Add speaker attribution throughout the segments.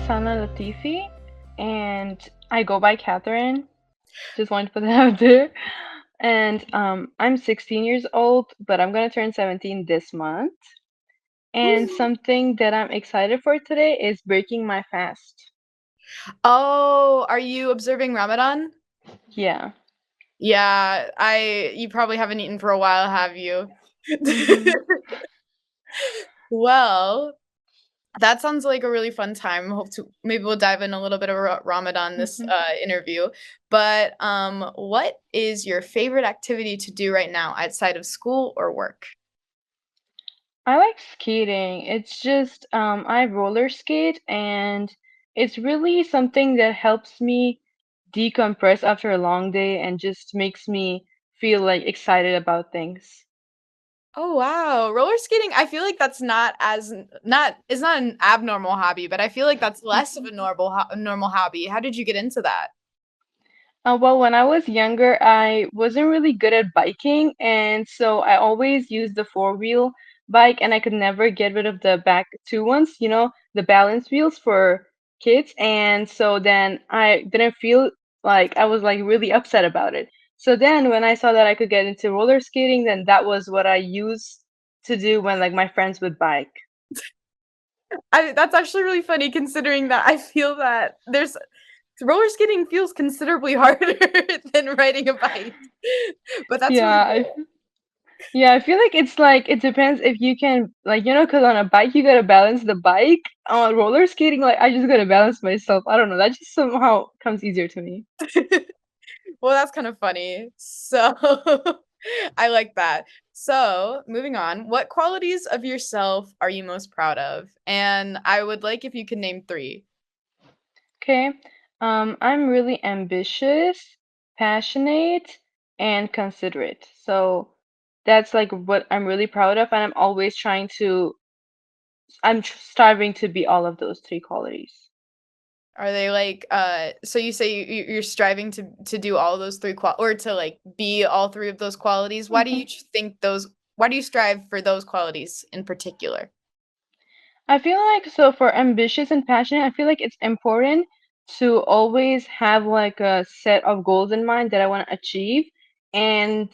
Speaker 1: Sana Latifi, and I go by Katherine. Just wanted to put that out there. And I'm 16 years old, but I'm gonna turn 17 this month. And
Speaker 2: Woo.
Speaker 1: something that I'm excited for today is breaking my fast.
Speaker 2: Oh, are you observing Ramadan?
Speaker 1: Yeah.
Speaker 2: Yeah, you probably haven't eaten for a while, have you?
Speaker 1: Mhm.
Speaker 2: Well, that sounds like a really fun time. Hope to maybe we'll dive in a little bit of Ramadan this
Speaker 1: Mhm.
Speaker 2: interview. But what is your favorite activity to do right now outside of school or work?
Speaker 1: I like skating. It's just I roller skate, and it's really something that helps me decompress after a long day and just makes me feel like excited about things.
Speaker 2: Oh wow, roller skating. I feel like that's not as not it's not an abnormal hobby, but I feel like that's less of a normal hobby. How did you get into that?
Speaker 1: Well, when I was younger, I wasn't really good at biking, and so I always used the four-wheel bike, and I could never get rid of the back two ones, the balance wheels for kids. And so then I didn't feel like I was like really upset about it. So then when I saw that I could get into roller skating, then that was what I used to do when like my friends would bike.
Speaker 2: That's actually really funny considering that I feel that there's roller skating feels considerably harder than riding a bike. But that's really
Speaker 1: Yeah,
Speaker 2: cool.
Speaker 1: Yeah, I feel like it depends if you can like because on a bike you gotta balance the bike. On roller skating, like I just gotta balance myself. I don't know. That just somehow comes easier to me.
Speaker 2: Well, that's kind of funny. So I like that. So, moving on, what qualities of yourself are you most proud of? And I would like if you could name 3.
Speaker 1: Okay. I'm really ambitious, passionate, and considerate. So that's like what I'm really proud of, and striving to be all of those three qualities.
Speaker 2: Are they like so you say you're striving to do all those 3 or to like be all 3 of those qualities? Why do you think those why do you strive for those qualities in particular?
Speaker 1: I feel like so for ambitious and passionate, I feel like it's important to always have like a set of goals in mind that I want to achieve and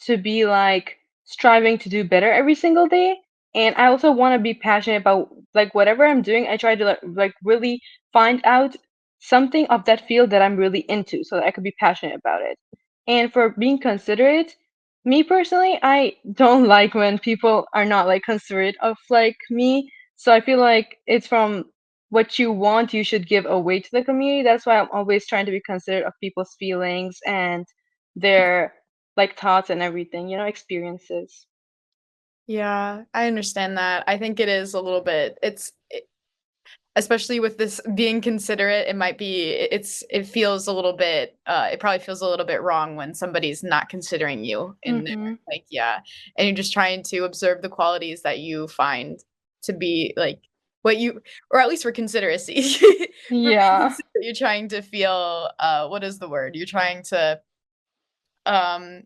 Speaker 1: to be like striving to do better every single day. And I also want to be passionate about like whatever I'm doing. I try to like really find out something of that field that I'm really into so that I could be passionate about it. And for being considerate, me personally, I don't like when people are not like considerate of like me, so I feel like it's from what you want, you should give away to the community. That's why I'm always trying to be considerate of people's feelings and their like thoughts and everything, experiences.
Speaker 2: Yeah, I understand that. I think it is a little bit especially with this being considerate, it might be it feels a little bit it probably feels a little bit wrong when somebody's not considering you in there.
Speaker 1: Mm-hmm.
Speaker 2: Like, yeah. And you're just trying to observe the qualities that you find to be like what you or at least for consideracy. For being
Speaker 1: Yeah.
Speaker 2: considerate, you're trying to feel what is the word? Um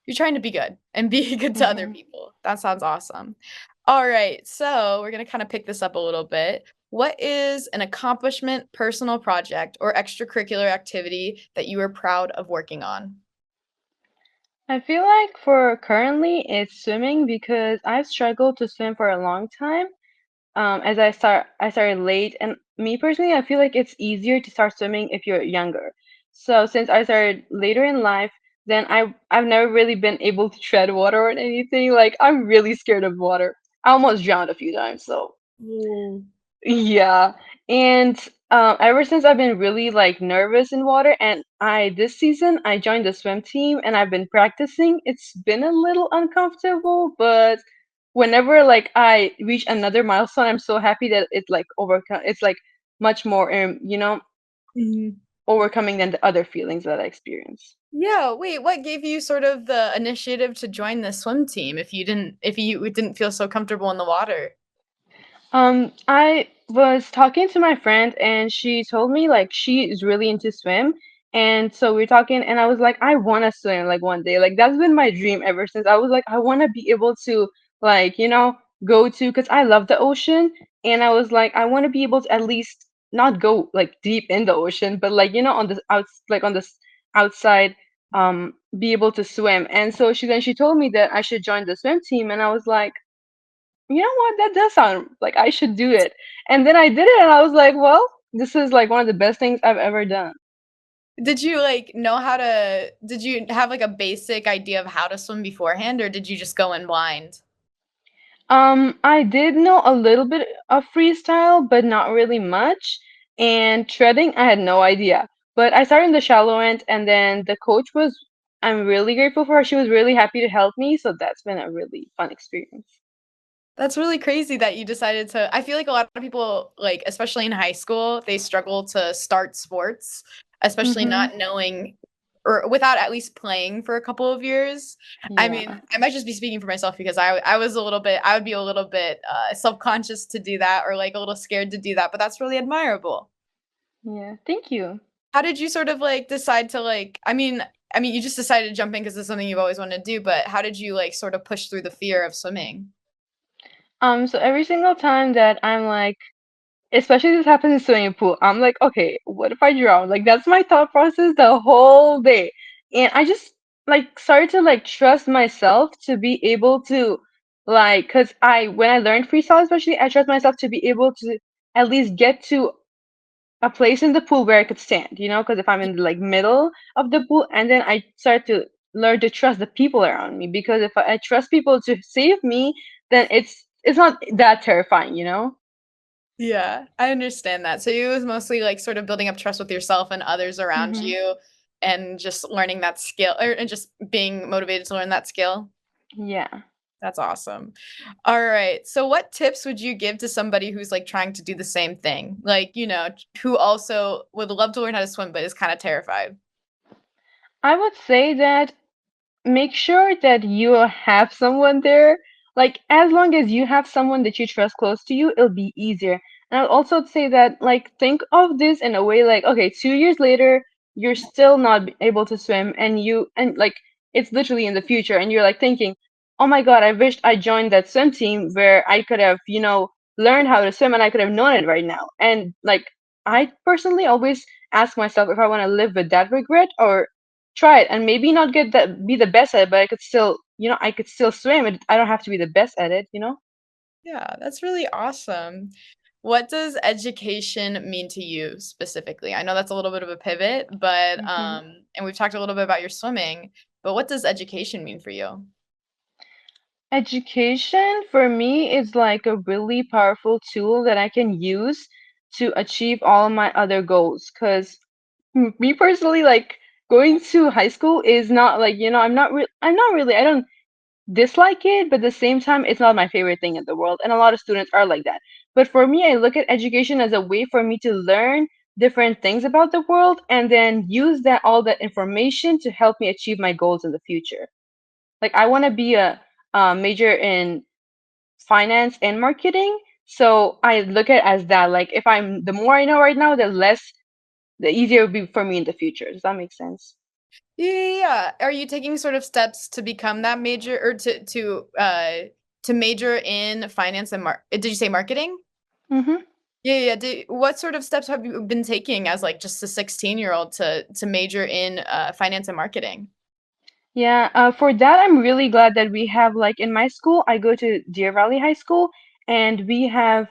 Speaker 2: you're trying to be good and be good to other
Speaker 1: Mm-hmm.
Speaker 2: people. That sounds awesome. All right, so we're gonna kind of pick this up a little bit. What is an accomplishment, personal project, or extracurricular activity that you are proud of working on?
Speaker 1: I feel like for currently it's swimming because I've struggled to swim for a long time. As I started late, and me personally, I feel like it's easier to start swimming if you're younger. So since I started later in life, then I've never really been able to tread water or anything. Like I'm really scared of water. I almost drowned a few times. So
Speaker 2: Ooh.
Speaker 1: yeah, and ever since I've been really like nervous in water, and I this season I joined the swim team and I've been practicing. It's been a little uncomfortable, but whenever like I reach another milestone, I'm so happy that it like overcome. It's like much more,
Speaker 2: Mhm.
Speaker 1: overcoming than the other feelings that I experience.
Speaker 2: Yeah, wait, what gave you sort of the initiative to join the swim team if you didn't feel so comfortable in the water?
Speaker 1: I was talking to my friend and she told me like she is really into swim. And so we are talking and I was like, I wanna swim like one day. Like that's been my dream ever since. I was like, I wanna be able to like, go to because I love the ocean and I was like, I wanna be able to at least not go like deep in the ocean, but like on the like on the outside, be able to swim. And so she told me that I should join the swim team, and I was like, you know what, that does sound like I should do it. And then I did it, and I was like, well, this is like one of the best things I've ever done.
Speaker 2: Did you like know how to did you have like a basic idea of how to swim beforehand, or did you just go in blind?
Speaker 1: I did know a little bit of freestyle, but not really much. And treading, I had no idea. But I started in the shallow end, and then the coach was, I'm really grateful for her. She was really happy to help me, so that's been a really fun experience.
Speaker 2: That's really crazy that you decided to I feel like a lot of people, like, especially in high school, they struggle to start sports, especially
Speaker 1: Mm-hmm.
Speaker 2: not knowing or without at least playing for a couple of years. I mean,
Speaker 1: Yeah.
Speaker 2: I might just be speaking for myself because I was a little bit I would be a little bit, self-conscious to do that or, like, a little scared to do that, but that's really admirable.
Speaker 1: Yeah. Thank you.
Speaker 2: How did you sort of, like, decide to, like you just decided to jump in because it's something you've always wanted to do, but how did you, like, sort of push through the fear of swimming?
Speaker 1: So every single time that I'm like, especially this happens in swimming pool, I'm like, okay, what if I drown? Like that's my thought process the whole day. And I just like started to like trust myself to be able to like, cause I when I learned freestyle especially, I trust myself to be able to at least get to a place in the pool where I could stand, because if I'm in the like middle of the pool, and then I start to learn to trust the people around me, because if I trust people to save me, then it's not that terrifying.
Speaker 2: Yeah, I understand that. So it was mostly like sort of building up trust with yourself and others around
Speaker 1: Hmm.
Speaker 2: you and just learning that skill or and just being motivated to learn that skill.
Speaker 1: Yeah.
Speaker 2: That's awesome. All right. So what tips would you give to somebody who's like trying to do the same thing? Like, who also would love to learn how to swim but is kind of terrified.
Speaker 1: I would say that make sure that you have someone there. Like, as long as you have someone that you trust close to you, it'll be easier. And I'll also say that, like, think of this in a way like, okay, 2 years later, you're still not able to swim, and like, it's literally in the future, and you're like thinking, oh my God, I wished I joined that swim team where I could have, learned how to swim and I could have known it right now. And, like, I personally always ask myself if I want to live with that regret or try it and maybe not be the best at it, but I could still swim. I don't have to be the best at it.
Speaker 2: Yeah, that's really awesome. What does education mean to you specifically? I know that's a little bit of a pivot, but
Speaker 1: Hmm.
Speaker 2: and we've talked a little bit about your swimming, but what does education mean for you?
Speaker 1: Education for me is like a really powerful tool that I can use to achieve all my other goals. Because me personally, like going to high school is not like I'm not really, I don't dislike it, but at the same time, it's not my favorite thing in the world. And a lot of students are like that. But for me, I look at education as a way for me to learn different things about the world and then use all that information to help me achieve my goals in the future. Like, I want to be a major in finance and marketing. So I look at it as that. Like, if the more I know right now, the easier it will be for me in the future. Does that make sense?
Speaker 2: Yeah, yeah, yeah. Are you taking sort of steps to become that major or to major in finance and did you say marketing?
Speaker 1: Mm-hmm.
Speaker 2: Yeah, yeah. What sort of steps have you been taking as like just a 16-year-old to major in finance and marketing?
Speaker 1: Yeah, for that, I'm really glad that we have, like, in my school, I go to Deer Valley High School, and we have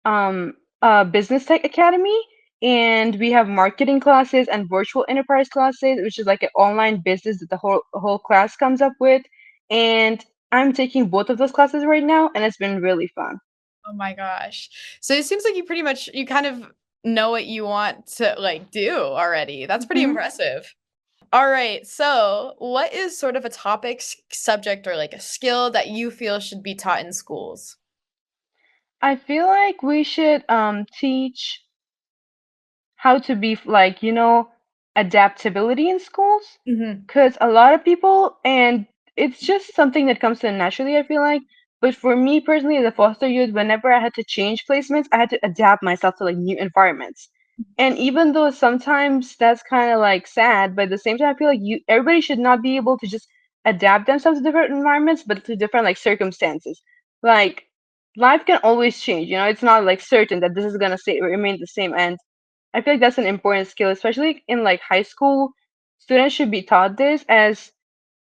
Speaker 1: a business tech academy, and we have marketing classes and virtual enterprise classes, which is like an online business that the whole class comes up with. And I'm taking both of those classes right now, and it's been really fun.
Speaker 2: Oh my gosh. So it seems like you kind of know what you want to like do already. That's pretty
Speaker 1: Hmm.
Speaker 2: impressive. All right. So, what is sort of a topic, subject, or like a skill that you feel should be taught in schools?
Speaker 1: I feel like we should teach how to be like adaptability in schools,
Speaker 2: Hmm.
Speaker 1: because a lot of people, and it's just something that comes to them naturally, I feel like. But for me personally, as a foster youth, whenever I had to change placements, I had to adapt myself to like new environments. And even though sometimes that's kind of like sad, but at the same time I feel like everybody should not be able to just adapt themselves to different environments, but to different like circumstances. Like, life can always change, it's not like certain that this is gonna remain the same. And I feel like that's an important skill, especially in like high school. Students should be taught this as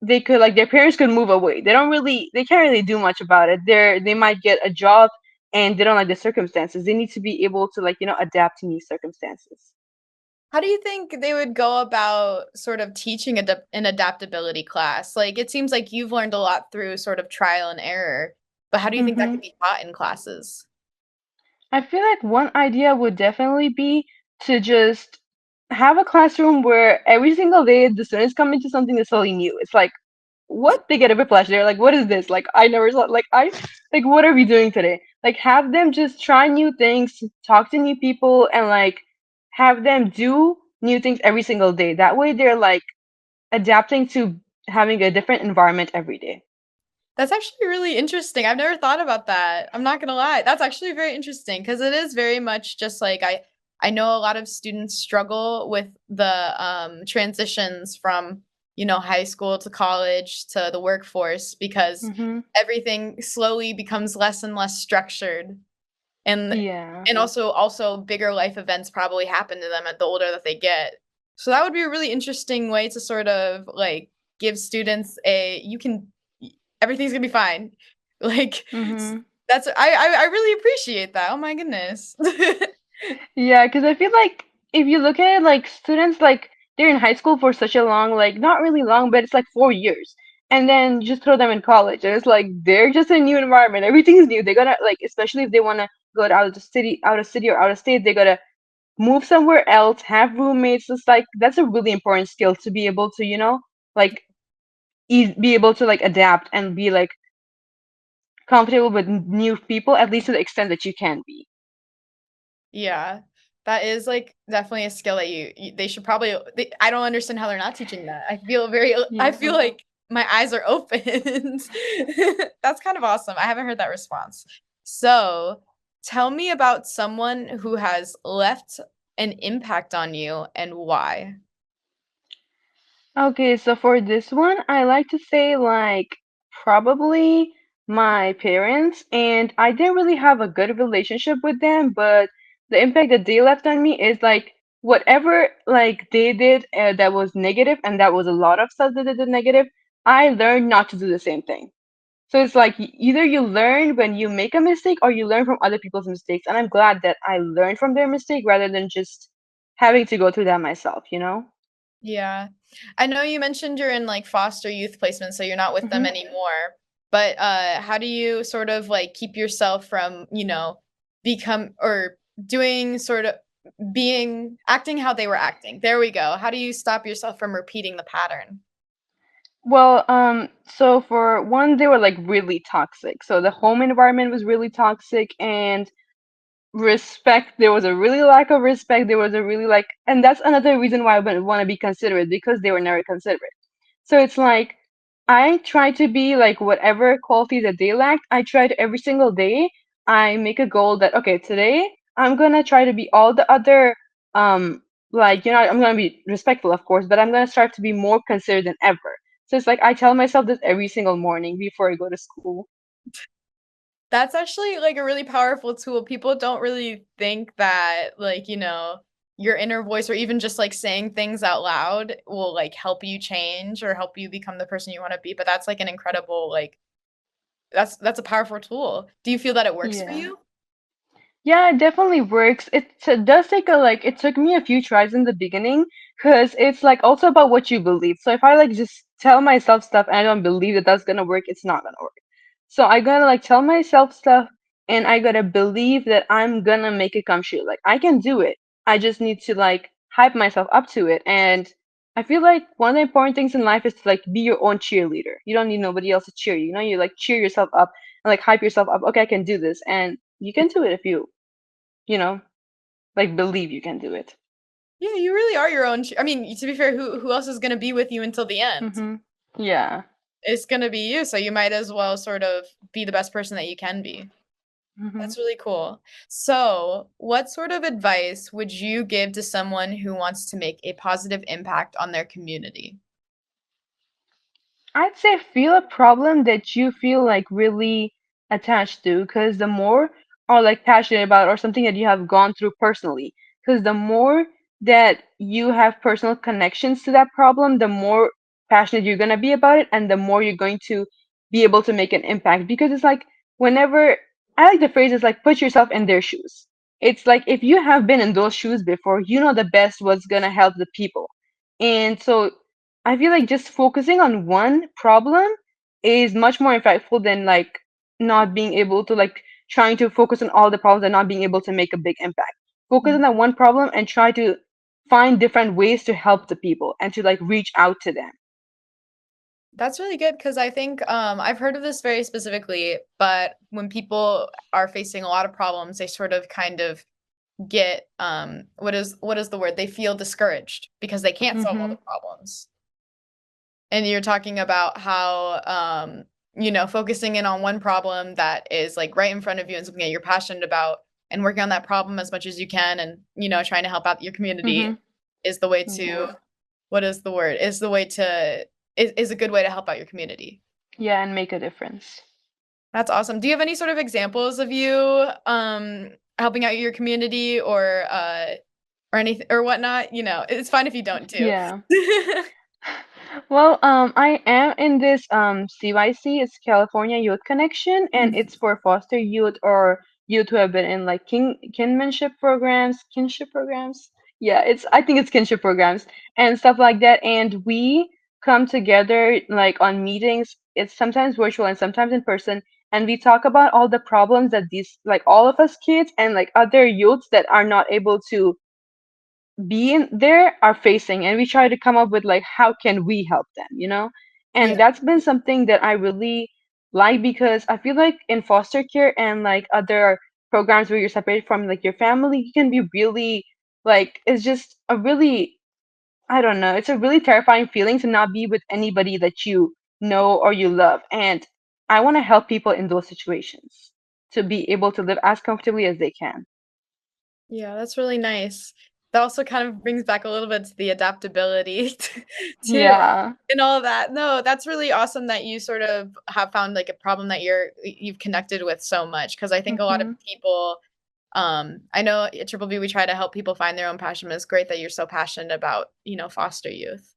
Speaker 1: they could like their parents could move away. They can't really do much about it. They might get a job and they don't like the circumstances. They need to be able to like, adapt to new circumstances.
Speaker 2: How do you think they would go about sort of teaching an adaptability class? Like, it seems like you've learned a lot through sort of trial and error, but how do you think that
Speaker 1: Hmm.
Speaker 2: could be taught in classes?
Speaker 1: I feel like one idea would definitely be to just have a classroom where every single day the students come into something that's totally new. It's like what they get a whiplash. They're like, what is this? Like I never saw like what are we doing today? Like have them just try new things, talk to new people, and like have them do new things every single day. That way they're like adapting to having a different environment every day.
Speaker 2: That's actually really interesting. I've never thought about that. I'm not gonna lie. That's actually very interesting because it is very much just like I know a lot of students struggle with the transitions from, high school to college to the workforce because
Speaker 1: Mhm.
Speaker 2: everything slowly becomes less and less structured. And
Speaker 1: Yeah.
Speaker 2: and also bigger life events probably happen to them at the older that they get. So that would be a really interesting way to sort of like give students a you can everything's gonna be fine. Like
Speaker 1: Mhm.
Speaker 2: that's I really appreciate that. Oh my goodness.
Speaker 1: Yeah, because I feel like if you look at it, like students, like they're in high school for such a long, like not really long, but it's like 4 years, and then just throw them in college, and it's like they're just a new environment. Everything's new. They gotta like, especially if they wanna go out of the city, out of city or out of state, they gotta move somewhere else, have roommates. It's like that's a really important skill to be able to, like be able to like adapt and be like comfortable with new people, at least to the extent that you can be.
Speaker 2: Yeah. That is, like, definitely a skill that they should probably I don't understand how they're not teaching that. I
Speaker 1: Yeah.
Speaker 2: feel like my eyes are opened. That's kind of awesome. I haven't heard that response. So, tell me about someone who has left an impact on you and why.
Speaker 1: Okay, so for this one, I like to say like probably my parents, and I didn't really have a good relationship with them, but the impact that they left on me is like whatever like they did that was negative, and that was a lot of stuff that they did negative. I learned not to do the same thing. So it's like either you learn when you make a mistake or you learn from other people's mistakes, and I'm glad that I learned from their mistake rather than just having to go through that myself, you know?
Speaker 2: Yeah. I know you mentioned you're in, like, foster youth placement, so you're not with them
Speaker 1: Hmm.
Speaker 2: anymore, but, how do you sort of, like, keep yourself from, become or doing sort of being acting how they were acting? There we go. How do you stop yourself from repeating the pattern?
Speaker 1: Well, so for one, they were like really toxic. So the home environment was really toxic, and respect, there was a really lack of respect. There was a really like, and that's another reason why I wouldn't want to be considerate because they were never considerate. So it's like I try to be like whatever quality that they lacked. I try to every single day. I make a goal that okay, today I'm gonna try to be all the other like I'm gonna be respectful of course, but I'm gonna start to be more considerate than ever. So it's like I tell myself this every single morning before I go to school.
Speaker 2: That's actually, like, a really powerful tool. People don't really think that, like, your inner voice or even just, like, saying things out loud will, like, help you change or help you become the person you wanna be, but that's, like, an incredible, like that's a powerful tool. Do you feel that it works for
Speaker 1: Yeah.
Speaker 2: you?
Speaker 1: Yeah, it definitely works. It does take a like it took me a few tries in the beginning because it's like also about what you believe. So if I like just tell myself stuff and I don't believe that that's gonna work, it's not gonna work. So I gotta like tell myself stuff and I gotta believe that I'm gonna make it come true. Like I can do it. I just need to like hype myself up to it. And I feel like one of the important things in life is to like be your own cheerleader. You don't need nobody else to cheer you. You know, you like cheer yourself up and like hype yourself up. Okay, I can do this. And you can do it if you know, like believe you can do it.
Speaker 2: Yeah, you really are your own I mean, to be fair, who else is gonna be with you until the end?
Speaker 1: Mhm. Yeah.
Speaker 2: It's gonna be you, so you might as well sort of be the best person that you can be.
Speaker 1: Mhm.
Speaker 2: That's really cool. So, what sort of advice would you give to someone who wants to make a positive impact on their community?
Speaker 1: I'd say feel a problem that you feel like really attached to, because the more or like passionate about or something that you have gone through personally, because the more that you have personal connections to that problem, the more passionate you're going to be about it, and the more you're going to be able to make an impact. Because it's like, whenever I like the phrase, is like, put yourself in their shoes. It's like, if you have been in those shoes before, you know the best what's going to help the people. And so I feel like just focusing on one problem is much more impactful than like not being able to, like, trying to focus on all the problems and not being able to make a big impact. Focus on that one problem and try to find different ways to help the people and to like reach out to them.
Speaker 2: That's really good because I think I've heard of this very specifically, but when people are facing a lot of problems, they sort of kind of get what is the word? They feel discouraged because they can't solve all the
Speaker 1: Mhm.
Speaker 2: problems. And you're talking about how focusing in on one problem that is like right in front of you and something that you're passionate about and working on that problem as much as you can and trying to help out your community
Speaker 1: Mhm.
Speaker 2: is the way to
Speaker 1: Yeah.
Speaker 2: what is the word? Is the way to is a good way to help out your community.
Speaker 1: Yeah, and make a difference.
Speaker 2: That's awesome. Do you have any sort of examples of you helping out your community or anything or whatnot? It's fine if you don't too.
Speaker 1: Yeah. Well, I am in this CYC, it's California Youth Connection, and it's for foster youth or youth who have been in like kinship programs. Yeah, it's I think it's kinship programs and stuff like that. And we come together like on meetings. It's sometimes virtual and sometimes in person, and we talk about all the problems that these like all of us kids and like other youths that are not able to being there are facing, and we try to come up with like how can we help them. And
Speaker 2: Yeah.
Speaker 1: that's been something that I really like, because I feel like in foster care and like other programs where you're separated from like your family, you can be really like, it's just a really, I don't know, it's a really terrifying feeling to not be with anybody that you know or you love. And I want to help people in those situations to be able to live as comfortably as they can.
Speaker 2: Yeah, that's really nice. That also kind of brings back a little bit to the adaptability too,
Speaker 1: Yeah.
Speaker 2: and all of that. No, that's really awesome that you sort of have found like a problem that you've connected with so much. Because I think a lot of
Speaker 1: Hmm.
Speaker 2: people, I know at Triple B we try to help people find their own passion, but it's great that you're so passionate about, foster youth.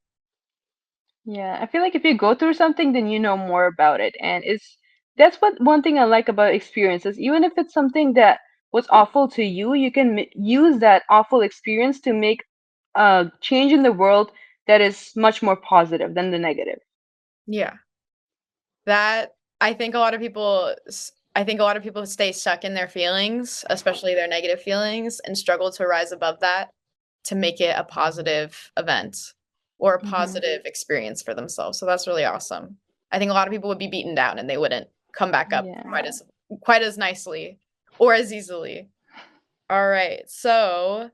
Speaker 1: Yeah, I feel like if you go through something, then you know more about it, and it's that's what one thing I like about experiences. Even if it's something that was awful to you, you can use that awful experience to make a change in the world that is much more positive than the negative.
Speaker 2: Yeah. That I think a lot of people stay stuck in their feelings, especially their negative feelings, and struggle to rise above that to make it a positive event or a
Speaker 1: Hmm.
Speaker 2: positive experience for themselves. So that's really awesome. I think a lot of people would be beaten down and they wouldn't come back up
Speaker 1: Yeah.
Speaker 2: quite as nicely or as easily. All right. So,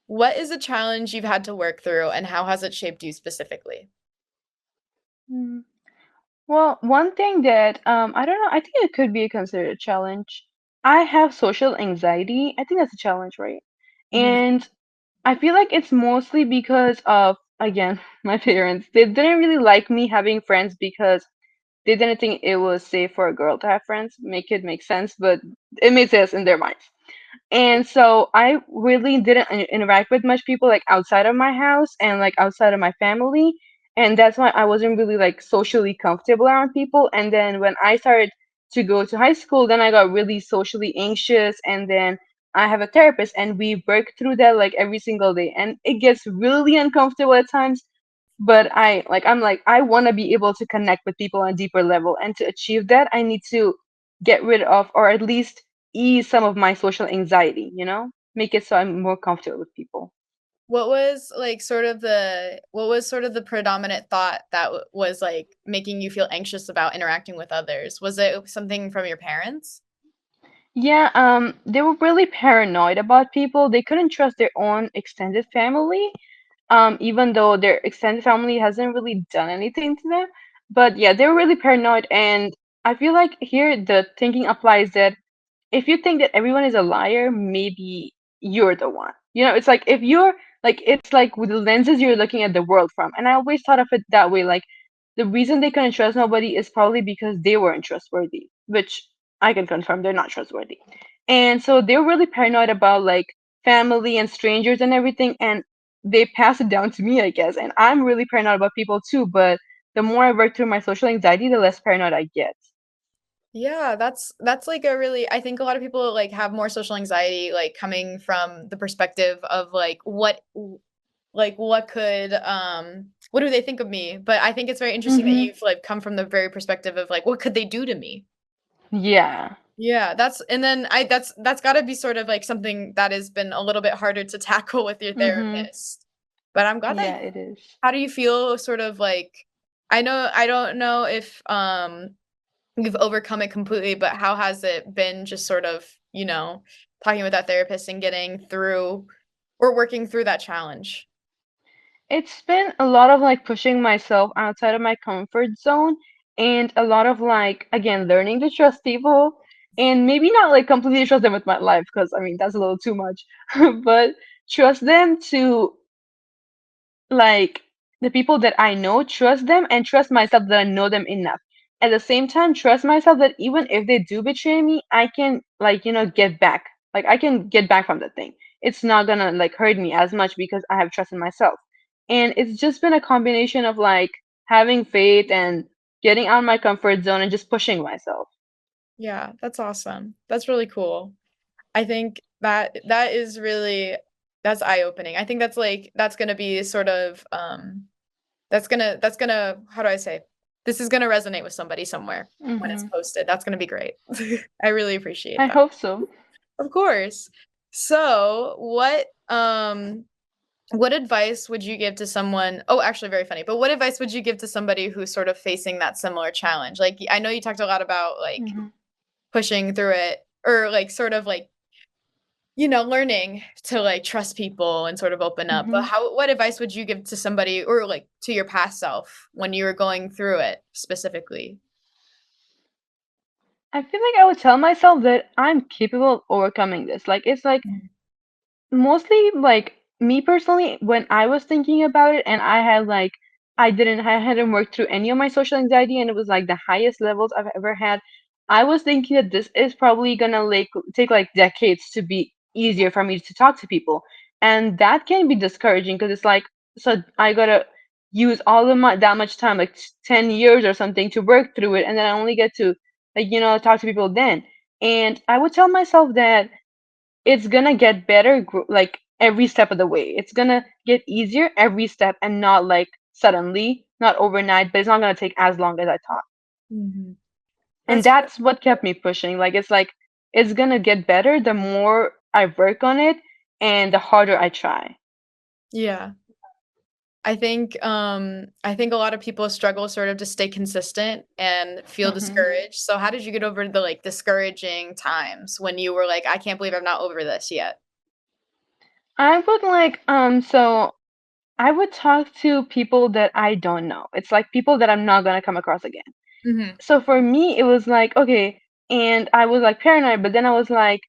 Speaker 2: what is a challenge you've had to work through and how has it shaped you specifically?
Speaker 1: Mm. Well, one thing that I don't know, I think it could be considered a challenge. I have social anxiety. I think that's a challenge, right?
Speaker 2: Mhm.
Speaker 1: And I feel like it's mostly because of, again, my parents. They didn't really like me having friends because they didn't think it was safe for a girl to have friends. Make it make sense, but it made sense in their minds. And so I really didn't interact with much people like outside of my house and like outside of my family. And that's why I wasn't really like socially comfortable around people. And then when I started to go to high school, then I got really socially anxious. And then I have a therapist and we work through that like every single day. And it gets really uncomfortable at times. But I'm like, I want to be able to connect with people on a deeper level. And to achieve that, I need to get rid of, or at least ease some of my social anxiety, make it so I'm more comfortable with people.
Speaker 2: What was sort of the predominant thought that was like making you feel anxious about interacting with others? Was it something from your parents?
Speaker 1: Yeah, they were really paranoid about people. They couldn't trust their own extended family, even though their extended family hasn't really done anything to them. But yeah, they were really paranoid, and I feel like here the thinking applies that if you think that everyone is a liar, maybe you're the one. It's like if you're like, it's like with the lenses you're looking at the world from. And I always thought of it that way. Like the reason they couldn't trust nobody is probably because they weren't trustworthy, which I can confirm they're not trustworthy. And so they were really paranoid about like family and strangers and everything, and they pass it down to me, I guess. And I'm really paranoid about people too, but the more I work through my social anxiety, the less paranoid I get.
Speaker 2: Yeah, that's like a really I think a lot of people like have more social anxiety like coming from the perspective of like what could what do they think of me? But I think it's very interesting that
Speaker 1: Mhm.
Speaker 2: you've like come from the very perspective of like what could they do to me?
Speaker 1: Yeah.
Speaker 2: Yeah, that's and then I that's got to be sort of like something that has been a little bit harder to tackle with your
Speaker 1: Mhm.
Speaker 2: therapist. But I'm glad that
Speaker 1: Yeah, it is.
Speaker 2: how do you feel sort of like I don't know if you've overcome it completely, but how has it been just sort of, talking with that therapist and getting through or working through that challenge?
Speaker 1: It's been a lot of like pushing myself outside of my comfort zone and a lot of like again learning to trust people and maybe not like completely trust them with my life because I mean that's a little too much but trust them to like the people that I know, trust them and trust myself that I know them enough. At the same time, trust myself that even if they do betray me, I can like, get back. Like I can get back from the thing. It's not gonna like hurt me as much because I have trust in myself. And it's just been a combination of like having faith and getting out of my comfort zone and just pushing myself.
Speaker 2: Yeah, that's awesome. That's really cool. I think that that is really that's eye-opening. I think that's like that's gonna be sort of that's gonna how do I say? This is gonna resonate with somebody somewhere when it's
Speaker 1: Hmm.
Speaker 2: posted. That's gonna be great. I really appreciate
Speaker 1: I
Speaker 2: that.
Speaker 1: hope so.
Speaker 2: Of course. So, what advice would you give to someone oh, actually very funny, but what advice would you give to somebody who's sort of facing that similar challenge? Like, I know you talked a lot about, like,
Speaker 1: Hmm.
Speaker 2: pushing through it or, like, sort of, like, learning to, like, trust people and sort of open up, but
Speaker 1: Hmm.
Speaker 2: what advice would you give to somebody or, like, to your past self when you were going through it specifically?
Speaker 1: I feel like I would tell myself that I'm capable of overcoming this. Like it's like
Speaker 2: Mhm.
Speaker 1: mostly like me personally when I was thinking about it and I hadn't worked through any of my social anxiety and it was like the highest levels I've ever had. I was thinking that this is probably gonna like take like decades to be easier for me to talk to people, and that can be discouraging because it's like, so I gotta use all of my that much time, like 10 years or something, to work through it, and then I only get to like talk to people then. And I would tell myself that it's gonna get better like every step of the way. It's gonna get easier every step and not like suddenly, not overnight, but it's not gonna take as long as I thought.
Speaker 2: Mhm.
Speaker 1: And
Speaker 2: That's
Speaker 1: that's what kept me pushing. Like it's gonna get better the more I work on it and the harder I try.
Speaker 2: yeah. I think a lot of people struggle sort of to stay consistent and feel
Speaker 1: Hmm.
Speaker 2: discouraged. So how did you get over the like discouraging times when you were like, I can't believe I'm not over this yet?
Speaker 1: I would like so I would talk to people that I don't know. It's like people that I'm not gonna come across again.
Speaker 2: Mhm.
Speaker 1: So for me it was like okay, and I was like paranoid, but then I was like,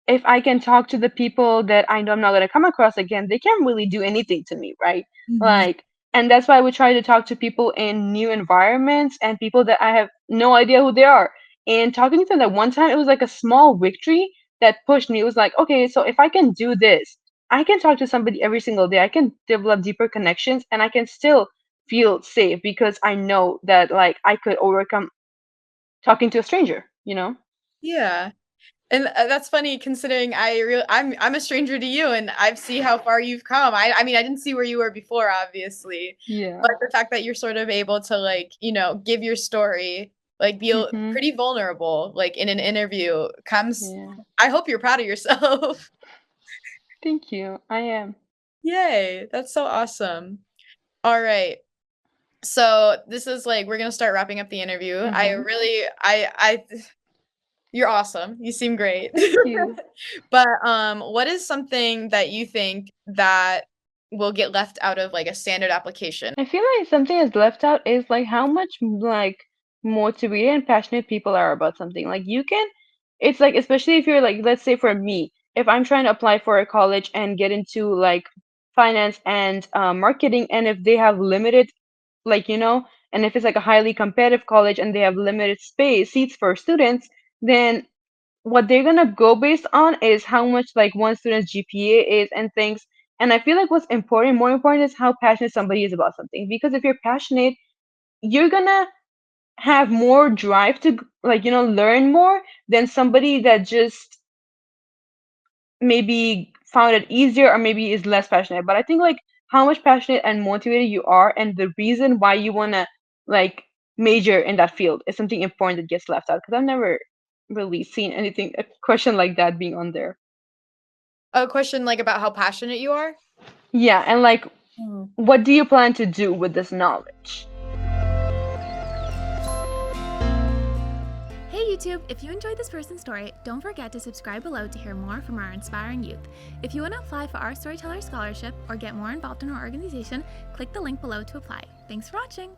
Speaker 1: if I can talk to the people that I know I'm not going to come across again, they can't really do anything to me, right?
Speaker 2: Mhm.
Speaker 1: Like, and that's why I would try to talk to people in new environments and people that I have no idea who they are. And talking to them that one time, it was like a small victory that pushed me. It was like, okay, so if I can do this, I can talk to somebody every single day. I can develop deeper connections and I can still feel safe because I know that like I could overcome talking to a stranger.
Speaker 2: Yeah. And that's funny considering I'm a stranger to you and I see how far you've come. I mean, I didn't see where you were before, obviously, but
Speaker 1: Yeah.
Speaker 2: the fact that you're sort of able to like, give your story, like
Speaker 1: Mhm.
Speaker 2: pretty vulnerable, like in an interview comes
Speaker 1: Yeah.
Speaker 2: I hope you're proud of yourself.
Speaker 1: Thank you. I am.
Speaker 2: Yay, that's so awesome. All right. So this is like we're gonna start wrapping up the interview. I
Speaker 1: Mhm.
Speaker 2: really you're awesome. You seem great.
Speaker 1: Thank you.
Speaker 2: But, what is something that you think that will get left out of, like, a standard application?
Speaker 1: I feel like something that's left out is like how much like motivated and passionate people are about something. Like you can, it's like especially if you're like, let's say for me, if I'm trying to apply for a college and get into like finance and marketing, and if they have limited, like and if it's like a highly competitive college and they have limited space seats for students, then what they're gonna go based on is how much like one student's GPA is and things. And I feel like what's important, more important, is how passionate somebody is about something. Because if you're passionate, you're gonna have more drive to like learn more than somebody that just maybe found it easier or maybe is less passionate. But I think like how much passionate and motivated you are and the reason why you wanna like major in that field is something important that gets left out because I've never really seen anything a question like that being on there.
Speaker 2: A question like about how passionate you are?
Speaker 1: Yeah, and like
Speaker 2: Mm.
Speaker 1: what do you plan to do with this knowledge?
Speaker 3: Hey YouTube! If you enjoyed this person's story, don't forget to subscribe below to hear more from our inspiring youth. If you want to apply for our Storyteller Scholarship or get more involved in our organization, click the link below to apply. Thanks for watching!